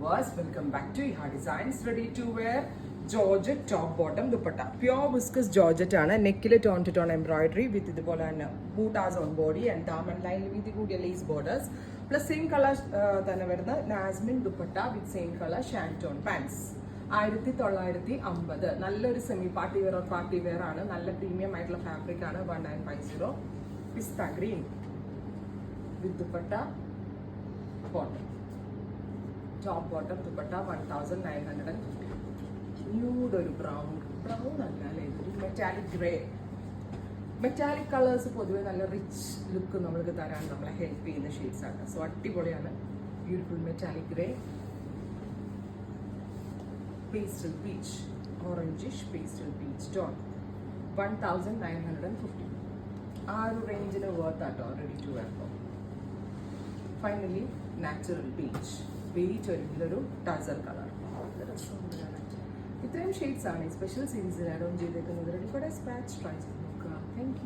viewers, welcome back to Iha Designs. Ready to wear Georgette top bottom dupatta. Pure viscous Georgette ആണ്. നെക്കില് tone to tone embroidery with ഇതുപോലെ തന്നെ ബൂട്ടാസ് on body and ദാമൻ line with കൂടിയ lace borders plus same colour തന്നെ വരുന്ന നാസ്മിൻ dupatta with same colour shantoon pants. 1950 നല്ലൊരു semi party wear or party wear ആണ്. നല്ല പ്രീമിയം ആയിട്ടുള്ള ഫാബ്രിക് ആണ്. 1950 pista green with dupatta bottom. Top bottom dupatta 1950. Nude ഒരു brown അല്ല അല്ലേ, ഒരു മെറ്റാലിക് ഗ്രേ. മെറ്റാലിക് കളേഴ്സ് പൊതുവെ നല്ല റിച്ച് ലുക്ക് നമ്മൾക്ക് തരാൻ നമ്മളെ ഹെൽപ്പ് ചെയ്യുന്ന ഷെയ്ഡ്സ് ആണ്. സോ അടിപൊളിയാണ്. Beautiful metallic grey, pastel peach, orangish pastel peach tone. 1950. ആ ഒരു റേഞ്ചിന് വർത്ത് ആട്ടോ, ready to wear. Finally natural peach ഒരു ടസർ കളർ. ഇത്രയും ഷെയ്ഡ്സ് ആണ് ഈ സ്പെഷ്യൽ സീരീസിൽ ആഡ് ഓൺ ചെയ്തേക്കുന്നത്. Ready for despatch. ട്രൈ ചെയ്ത് നോക്കുക. Thank U.